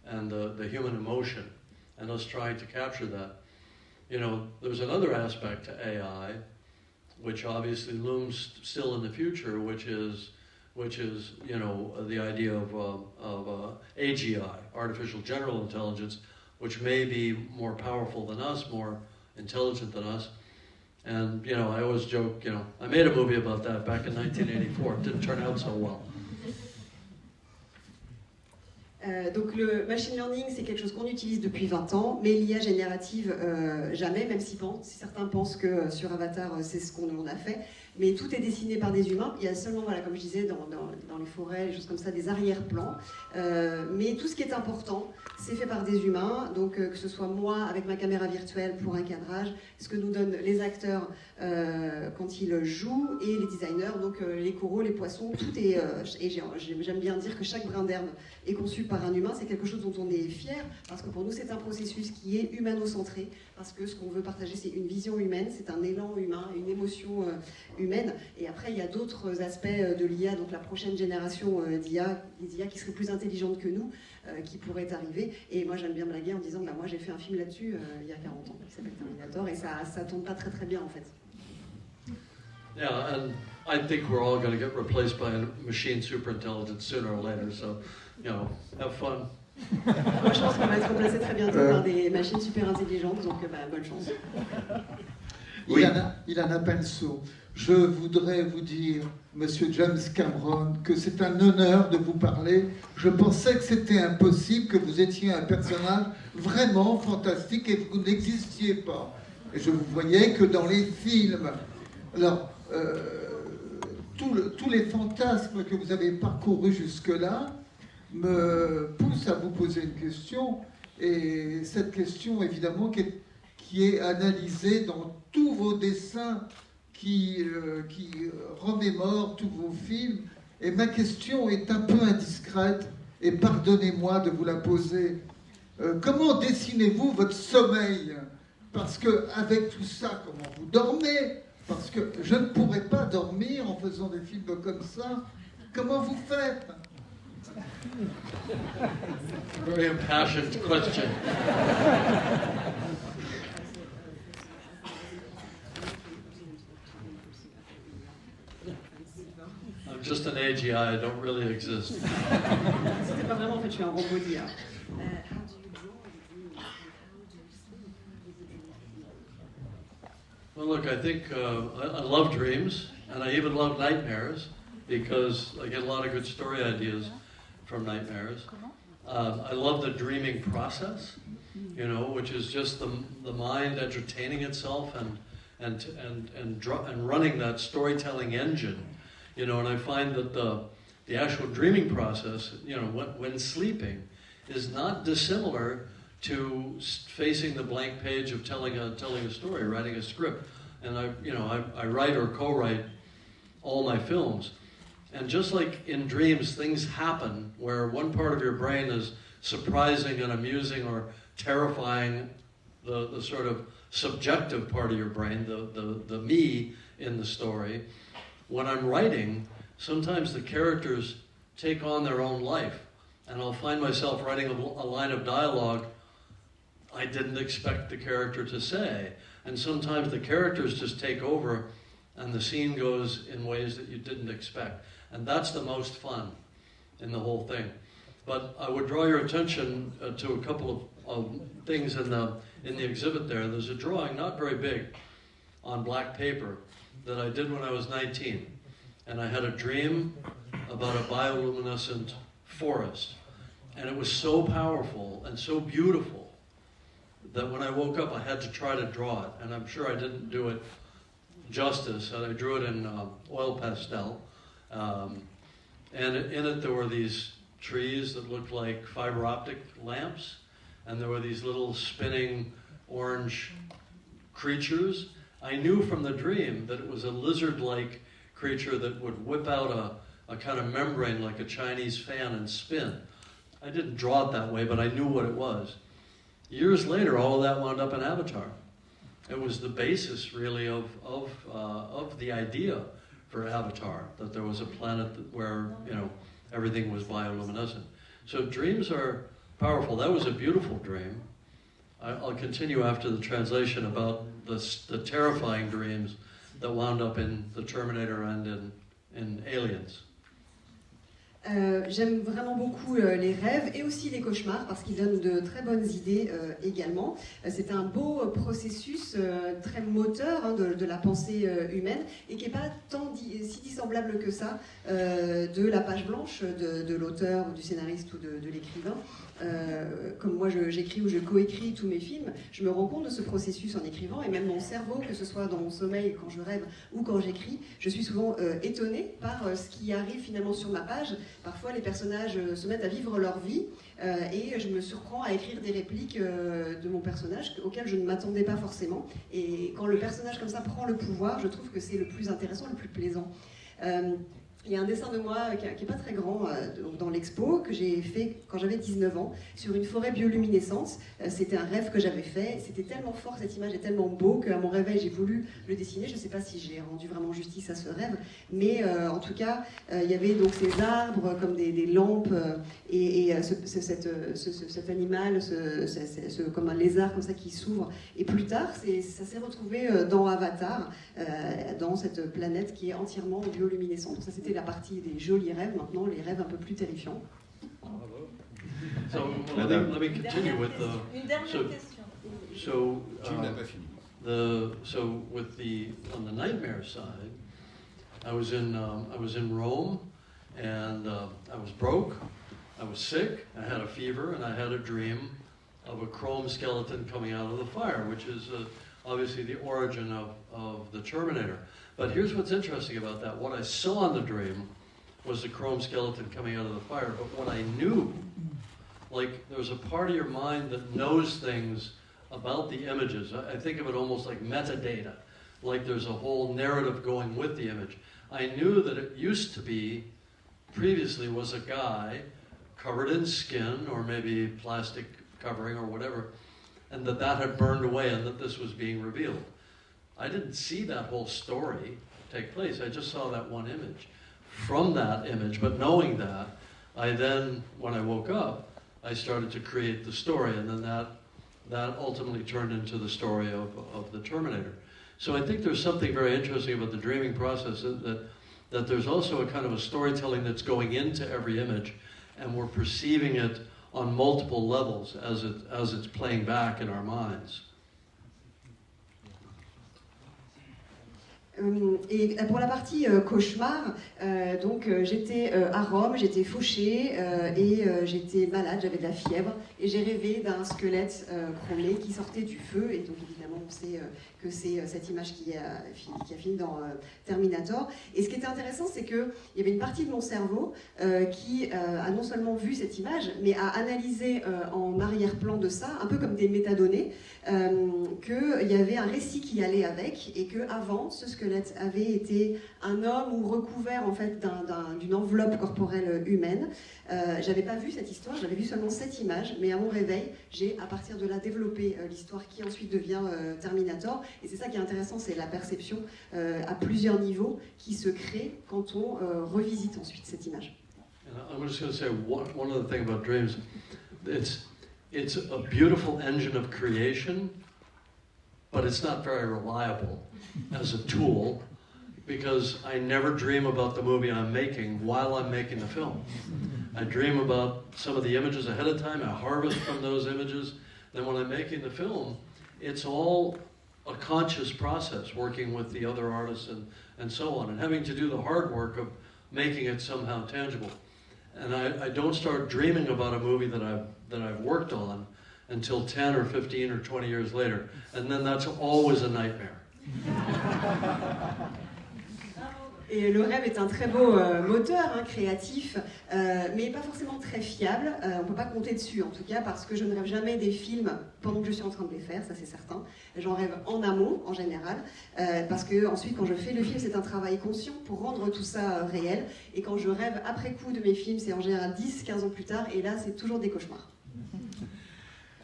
S6: and the human emotion, and us trying to capture that. There's another aspect to AI, which obviously looms still in the future, which is the idea of AGI, artificial general intelligence, which may be more powerful than us, more intelligent than us. And I always joke, I made a movie about that back in 1984. It didn't turn out so well.
S3: Donc le machine learning, c'est quelque chose qu'on utilise depuis 20 ans, mais l'IA générative, jamais, même si certains pensent que sur Avatar, c'est ce qu'on a fait. Mais tout est dessiné par des humains. Il y a seulement, comme je disais, dans les forêts, des choses comme ça, des arrière-plans. Mais tout ce qui est important, c'est fait par des humains. Donc que ce soit moi avec ma caméra virtuelle pour un cadrage, ce que nous donnent les acteurs quand ils jouent et les designers, donc les coraux, les poissons, tout est... et j'aime bien dire que chaque brin d'herbe est conçu par un humain. C'est quelque chose dont on est fier, parce que pour nous, c'est un processus qui est humano-centré, parce que ce qu'on veut partager, c'est une vision humaine, c'est un élan humain, une émotion humaine. Et après, il y a d'autres aspects de l'IA, donc la prochaine génération d'IA, des IA qui seraient plus intelligentes que nous, qui pourraient arriver. Et moi, j'aime bien blaguer en disant, moi, j'ai fait un film là-dessus il y a 40 ans, qui s'appelle Terminator, et ça tourne pas très très bien, en fait.
S6: Yeah, and I think we're all going to get replaced by a machine super intelligence sooner or later, so, have fun.
S3: Moi, je pense qu'on va être remplacé très bientôt par des machines super intelligentes, donc bonne chance.
S14: Oui. Il en a pinceau. Je voudrais vous dire, Monsieur James Cameron, que c'est un honneur de vous parler. Je pensais que c'était impossible, que vous étiez un personnage vraiment fantastique et que vous n'existiez pas. Et je vous voyais que dans les films. Alors, tous les fantasmes que vous avez parcourus jusque-là me poussent à vous poser une question. Et cette question, évidemment, qui est analysée dans tous vos dessins, qui remémore tous vos films. Et ma question est un peu indiscrète, et pardonnez-moi de vous la poser. Comment dessinez-vous votre sommeil? Parce qu'avec tout ça, comment vous dormez? Parce que je ne pourrais pas dormir en faisant des films comme ça. Comment vous faites?
S6: Very impassioned question. I'm just an AGI, I don't really exist.
S3: C'était pas vraiment, en fait, je suis un robot d'IA.
S6: Well, look, I think I love dreams, and I even love nightmares, because I get a lot of good story ideas from nightmares. I love the dreaming process, you know, which is just the mind entertaining itself and running that storytelling engine, you know. And I find that the actual dreaming process, you know, when sleeping, is not dissimilar to facing the blank page of telling a story, writing a script. And I write or co-write all my films. And just like in dreams, things happen where one part of your brain is surprising and amusing or terrifying, the sort of subjective part of your brain, the me in the story. When I'm writing, sometimes the characters take on their own life. And I'll find myself writing a line of dialogue I didn't expect the character to say. And sometimes the characters just take over and the scene goes in ways that you didn't expect. And that's the most fun in the whole thing. But I would draw your attention to a couple of things in the exhibit there. There's a drawing, not very big, on black paper that I did when I was 19. And I had a dream about a bioluminescent forest. And it was so powerful and so beautiful that when I woke up, I had to try to draw it. And I'm sure I didn't do it justice. And I drew it in oil pastel. And in it, there were these trees that looked like fiber optic lamps. And there were these little spinning orange creatures. I knew from the dream that it was a lizard-like creature that would whip out a kind of membrane like a Chinese fan and spin. I didn't draw it that way, but I knew what it was. Years later, all of that wound up in Avatar. It was the basis, really, of the idea for Avatar, that there was a planet where, you know, everything was bioluminescent. So dreams are powerful. That was a beautiful dream. I'll continue after the translation about the terrifying dreams that wound up in The Terminator and in Aliens.
S3: J'aime vraiment beaucoup les rêves et aussi les cauchemars parce qu'ils donnent de très bonnes idées également. C'est un beau processus très moteur de la pensée humaine et qui n'est pas si dissemblable que ça de la page blanche de l'auteur ou du scénariste ou de l'écrivain. Comme moi j'écris ou je coécris tous mes films, je me rends compte de ce processus en écrivant et même mon cerveau, que ce soit dans mon sommeil, quand je rêve ou quand j'écris, je suis souvent étonnée par ce qui arrive finalement sur ma page. Parfois les personnages se mettent à vivre leur vie et je me surprends à écrire des répliques de mon personnage auxquelles je ne m'attendais pas forcément. Et quand le personnage comme ça prend le pouvoir, je trouve que c'est le plus intéressant, le plus plaisant. Il y a un dessin de moi qui n'est pas très grand dans l'expo que j'ai fait quand j'avais 19 ans sur une forêt bioluminescente. C'était un rêve que j'avais fait. C'était tellement fort, cette image est tellement beau qu'à mon réveil j'ai voulu le dessiner. Je ne sais pas si j'ai rendu vraiment justice à ce rêve, mais en tout cas il y avait donc ces arbres comme des lampes et cet animal, comme un lézard comme ça qui s'ouvre. Et plus tard, ça s'est retrouvé dans Avatar, dans cette planète qui est entièrement bioluminescente. Donc ça, c'était la partie des jolis rêves. Maintenant, les rêves un peu plus terrifiants.
S6: So let me continue with on the nightmare side, I was in Rome, and I was broke, I was sick, I had a fever, and I had a dream of a chrome skeleton coming out of the fire, which is obviously the origin of the Terminator. But here's what's interesting about that. What I saw in the dream was the chrome skeleton coming out of the fire. But what I knew, like there's a part of your mind that knows things about the images. I think of it almost like metadata, like there's a whole narrative going with the image. I knew that it used to be, previously was a guy covered in skin or maybe plastic covering or whatever, and that had burned away and that this was being revealed. I didn't see that whole story take place. I just saw that one image. From that image, but knowing that, I then, when I woke up, I started to create the story, and then that ultimately turned into the story of the Terminator. So I think there's something very interesting about the dreaming process, that there's also a kind of a storytelling that's going into every image, and we're perceiving it on multiple levels as it's playing back in our minds.
S3: Et pour la partie cauchemar, donc j'étais à Rome, j'étais fauchée et j'étais malade, j'avais de la fièvre et j'ai rêvé d'un squelette chromé qui sortait du feu et donc évidemment on sait que c'est cette image qui a fini dans Terminator. Et ce qui était intéressant, c'est qu'il y avait une partie de mon cerveau qui a non seulement vu cette image, mais a analysé en arrière-plan de ça, un peu comme des métadonnées, qu'il y avait un récit qui allait avec et qu'avant, ce squelette avait été un homme ou recouvert en fait d'une enveloppe corporelle humaine. J'avais pas vu cette histoire, j'avais vu seulement cette image, mais à mon réveil, j'ai à partir de là développé l'histoire qui ensuite devient Terminator. Et c'est ça qui est intéressant, c'est la perception à plusieurs niveaux qui se crée quand on revisite ensuite cette image.
S6: I'm just going to say one other thing about dreams. It's a beautiful engine of creation, but it's not very reliable as a tool because I never dream about the movie I'm making while I'm making the film. I dream about some of the images ahead of time, I harvest from those images, then when I'm making the film, it's all a conscious process, working with the other artists and so on, and having to do the hard work of making it somehow tangible. And I don't start dreaming about a movie that I've worked on until 10 or 15 or 20 years later, and then that's always a nightmare.
S3: Et le rêve est un très beau moteur créatif, mais pas forcément très fiable. On ne peut pas compter dessus, en tout cas, parce que je ne rêve jamais des films pendant que je suis en train de les faire, ça c'est certain. J'en rêve en amont, en général, parce que ensuite, quand je fais le film, c'est un travail conscient pour rendre tout ça réel. Et quand je rêve après coup de mes films, c'est en général 10-15 ans plus tard, et là, c'est toujours des cauchemars.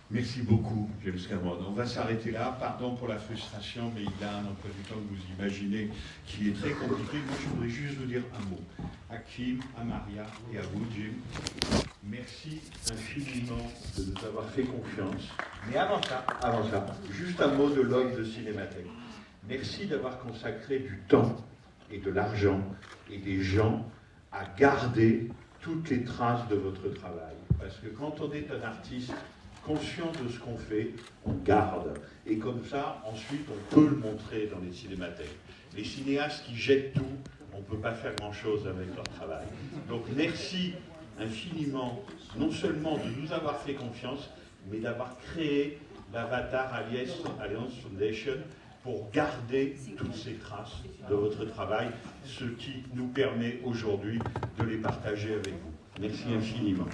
S2: Merci beaucoup, James Cameron. On va s'arrêter là. Pardon pour la frustration, mais il a un emploi du temps que vous imaginez qui est très compliqué. Moi, je voudrais juste vous dire un mot. À Kim, à Maria et à vous, Jim, merci infiniment de nous avoir fait confiance. Mais avant ça, juste un mot de l'homme de Cinémathèque. Merci d'avoir consacré du temps et de l'argent et des gens à garder toutes les traces de votre travail. Parce que quand on est un artiste conscient de ce qu'on fait, on garde. Et comme ça, ensuite, on peut le montrer dans les cinémathèques. Les cinéastes qui jettent tout, on ne peut pas faire grand-chose avec leur travail. Donc merci infiniment, non seulement de nous avoir fait confiance, mais d'avoir créé l'Avatar Alliance Foundation pour garder toutes ces traces de votre travail, ce qui nous permet aujourd'hui de les partager avec vous. Merci infiniment.